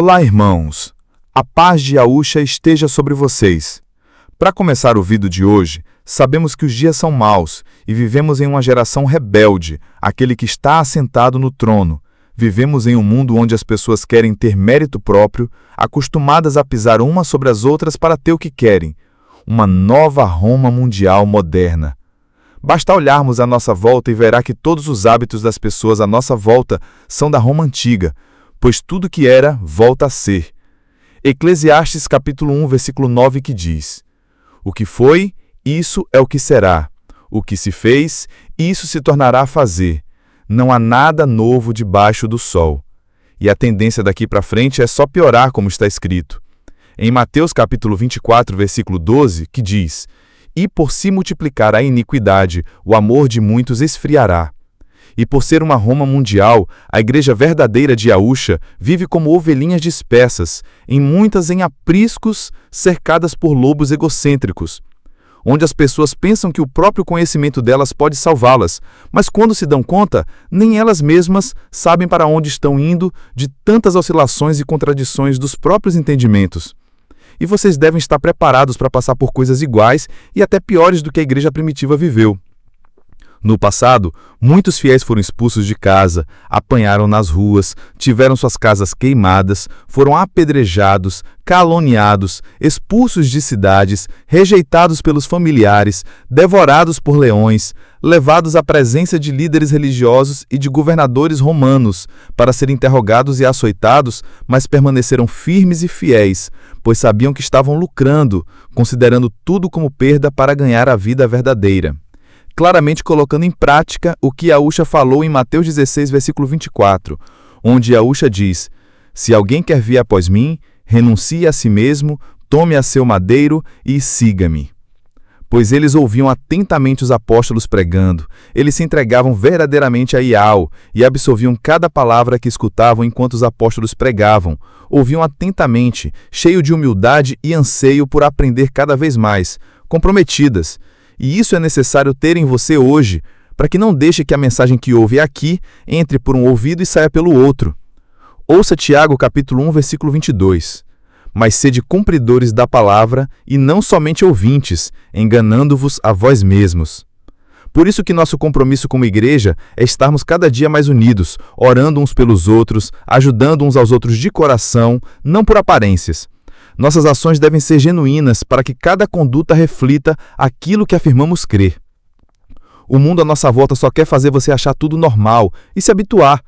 Olá, irmãos! A paz de Yahushua esteja sobre vocês. Para começar o vídeo de hoje, sabemos que os dias são maus e vivemos em uma geração rebelde, aquele que está assentado no trono. Vivemos em um mundo onde as pessoas querem ter mérito próprio, acostumadas a pisar umas sobre as outras para ter o que querem. Uma nova Roma mundial moderna. Basta olharmos à nossa volta e verá que todos os hábitos das pessoas à nossa volta são da Roma antiga, pois tudo que era, volta a ser. Eclesiastes capítulo 1, versículo 9, que diz: O que foi, isso é o que será. O que se fez, isso se tornará a fazer. Não há nada novo debaixo do sol. E a tendência daqui para frente é só piorar, como está escrito. Em Mateus capítulo 24, versículo 12, que diz: E por se multiplicar a iniquidade, o amor de muitos esfriará. E por ser uma Roma mundial, a igreja verdadeira de Yahushua vive como ovelhinhas dispersas, em apriscos, cercadas por lobos egocêntricos, onde as pessoas pensam que o próprio conhecimento delas pode salvá-las, mas quando se dão conta, nem elas mesmas sabem para onde estão indo de tantas oscilações e contradições dos próprios entendimentos. E vocês devem estar preparados para passar por coisas iguais e até piores do que a igreja primitiva viveu. No passado, muitos fiéis foram expulsos de casa, apanharam nas ruas, tiveram suas casas queimadas, foram apedrejados, caluniados, expulsos de cidades, rejeitados pelos familiares, devorados por leões, levados à presença de líderes religiosos e de governadores romanos para serem interrogados e açoitados, mas permaneceram firmes e fiéis, pois sabiam que estavam lucrando, considerando tudo como perda para ganhar a vida verdadeira. Claramente colocando em prática o que Yahushua falou em Mateus 16, versículo 24, onde Yahushua diz: Se alguém quer vir após mim, renuncie a si mesmo, tome a seu madeiro e siga-me. Pois eles ouviam atentamente os apóstolos pregando, eles se entregavam verdadeiramente a Yahu e absorviam cada palavra que escutavam enquanto os apóstolos pregavam, ouviam atentamente, cheio de humildade e anseio por aprender cada vez mais, comprometidas. E isso é necessário ter em você hoje, para que não deixe que a mensagem que ouve aqui entre por um ouvido e saia pelo outro. Ouça Tiago capítulo 1, versículo 22. Mas sede cumpridores da palavra e não somente ouvintes, enganando-vos a vós mesmos. Por isso que nosso compromisso como igreja é estarmos cada dia mais unidos, orando uns pelos outros, ajudando uns aos outros de coração, não por aparências. Nossas ações devem ser genuínas para que cada conduta reflita aquilo que afirmamos crer. O mundo à nossa volta só quer fazer você achar tudo normal e se habituar.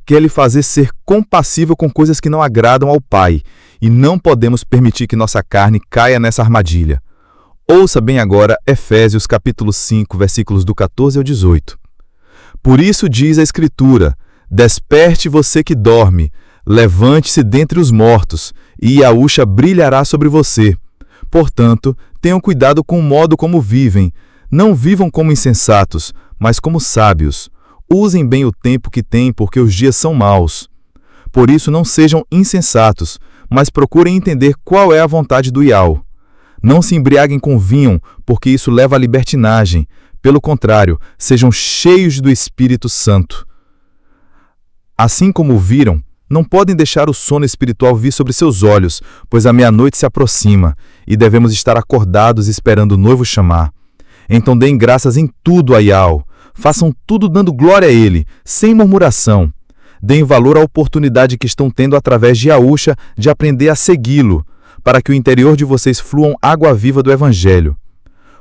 Quer lhe fazer ser compassível com coisas que não agradam ao Pai, e não podemos permitir que nossa carne caia nessa armadilha. Ouça bem agora Efésios capítulo 5, versículos do 14 ao 18. Por isso diz a Escritura: Desperte você que dorme, levante-se dentre os mortos, e Yahushua brilhará sobre você. Portanto, tenham cuidado com o modo como vivem. Não vivam como insensatos, mas como sábios. Usem bem o tempo que têm, porque os dias são maus. Por isso, não sejam insensatos, mas procurem entender qual é a vontade do Yahu. Não se embriaguem com vinho, porque isso leva à libertinagem. Pelo contrário, sejam cheios do Espírito Santo. Assim como viram, não podem deixar o sono espiritual vir sobre seus olhos, pois a meia-noite se aproxima, e devemos estar acordados esperando o noivo chamar. Então deem graças em tudo a Yahu. Façam tudo dando glória a Ele, sem murmuração. Deem valor à oportunidade que estão tendo através de Yahushua de aprender a segui-lo, para que o interior de vocês fluam água viva do Evangelho.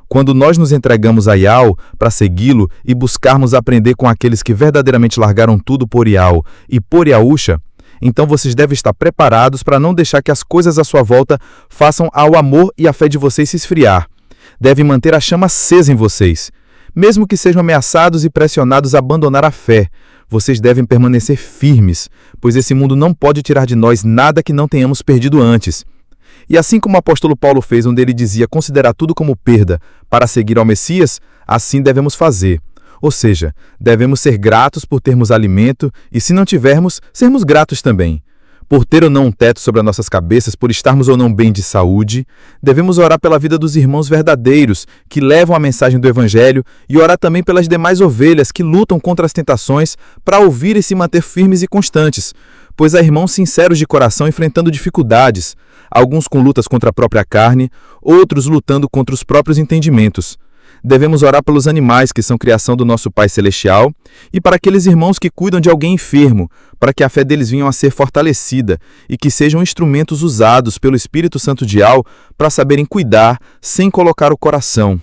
Quando nós nos entregamos a Yahu para segui-lo e buscarmos aprender com aqueles que verdadeiramente largaram tudo por Yahu e por Yahushua, então vocês devem estar preparados para não deixar que as coisas à sua volta façam ao amor e à fé de vocês se esfriar. Devem manter a chama acesa em vocês. Mesmo que sejam ameaçados e pressionados a abandonar a fé, vocês devem permanecer firmes, pois esse mundo não pode tirar de nós nada que não tenhamos perdido antes. E assim como o apóstolo Paulo fez, onde ele dizia considerar tudo como perda para seguir ao Messias, assim devemos fazer. Ou seja, devemos ser gratos por termos alimento e, se não tivermos, sermos gratos também. Por ter ou não um teto sobre as nossas cabeças, por estarmos ou não bem de saúde, devemos orar pela vida dos irmãos verdadeiros que levam a mensagem do Evangelho e orar também pelas demais ovelhas que lutam contra as tentações para ouvir e se manter firmes e constantes, pois há irmãos sinceros de coração enfrentando dificuldades, alguns com lutas contra a própria carne, outros lutando contra os próprios entendimentos. Devemos orar pelos animais que são criação do nosso Pai Celestial e para aqueles irmãos que cuidam de alguém enfermo, para que a fé deles venha a ser fortalecida e que sejam instrumentos usados pelo Espírito Santo de Al para saberem cuidar sem colocar o coração.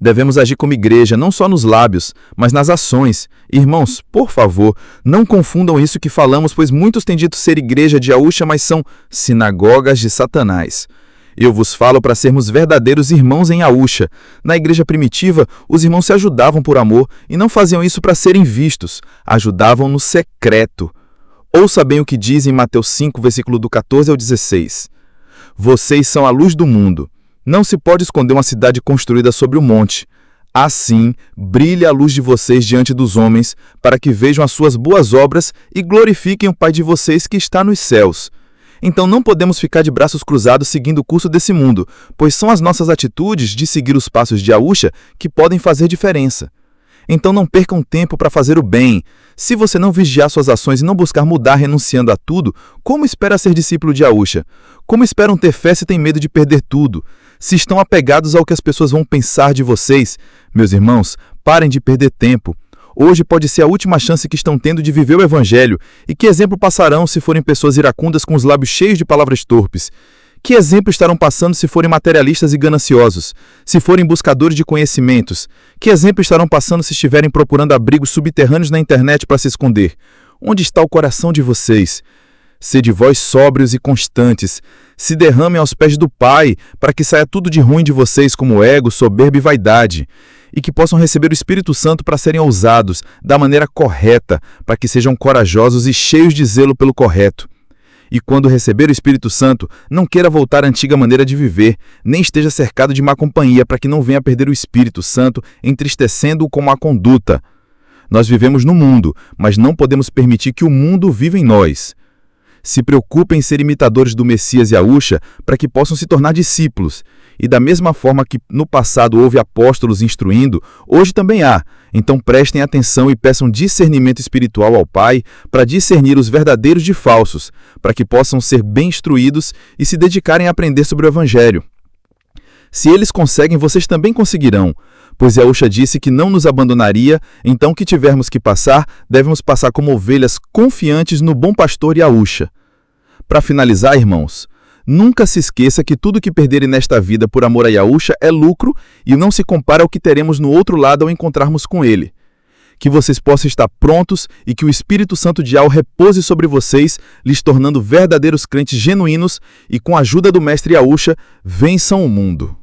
Devemos agir como igreja, não só nos lábios, mas nas ações. Irmãos, por favor, não confundam isso que falamos, pois muitos têm dito ser igreja de Yahusha, mas são sinagogas de Satanás. Eu vos falo para sermos verdadeiros irmãos em Yahusha. Na igreja primitiva, os irmãos se ajudavam por amor e não faziam isso para serem vistos. Ajudavam no secreto. Ouça bem o que diz em Mateus 5, versículo do 14 ao 16. Vocês são a luz do mundo. Não se pode esconder uma cidade construída sobre o monte. Assim, brilhe a luz de vocês diante dos homens, para que vejam as suas boas obras e glorifiquem o Pai de vocês que está nos céus. Então não podemos ficar de braços cruzados seguindo o curso desse mundo, pois são as nossas atitudes de seguir os passos de Yahusha que podem fazer diferença. Então não percam tempo para fazer o bem. Se você não vigiar suas ações e não buscar mudar renunciando a tudo, como espera ser discípulo de Yahusha? Como esperam ter fé se têm medo de perder tudo? Se estão apegados ao que as pessoas vão pensar de vocês, meus irmãos, parem de perder tempo. Hoje pode ser a última chance que estão tendo de viver o Evangelho. E que exemplo passarão se forem pessoas iracundas com os lábios cheios de palavras torpes? Que exemplo estarão passando se forem materialistas e gananciosos? Se forem buscadores de conhecimentos? Que exemplo estarão passando se estiverem procurando abrigos subterrâneos na internet para se esconder? Onde está o coração de vocês? Sede vós sóbrios e constantes. Se derramem aos pés do Pai, para que saia tudo de ruim de vocês, como ego, soberba e vaidade. E que possam receber o Espírito Santo para serem ousados, da maneira correta, para que sejam corajosos e cheios de zelo pelo correto. E quando receber o Espírito Santo, não queira voltar à antiga maneira de viver, nem esteja cercado de má companhia, para que não venha a perder o Espírito Santo, entristecendo-o com má conduta. Nós vivemos no mundo, mas não podemos permitir que o mundo viva em nós. Se preocupem em ser imitadores do Messias Yahusha para que possam se tornar discípulos. E da mesma forma que no passado houve apóstolos instruindo, hoje também há. Então prestem atenção e peçam discernimento espiritual ao Pai para discernir os verdadeiros de falsos, para que possam ser bem instruídos e se dedicarem a aprender sobre o Evangelho. Se eles conseguem, vocês também conseguirão. Pois Yahusha disse que não nos abandonaria, então que tivermos que passar, devemos passar como ovelhas confiantes no bom pastor Yahusha. Para finalizar, irmãos, nunca se esqueça que tudo que perderem nesta vida por amor a Yahusha é lucro e não se compara ao que teremos no outro lado ao encontrarmos com ele. Que vocês possam estar prontos e que o Espírito Santo de Al repouse sobre vocês, lhes tornando verdadeiros crentes genuínos e com a ajuda do Mestre Yahusha, vençam o mundo.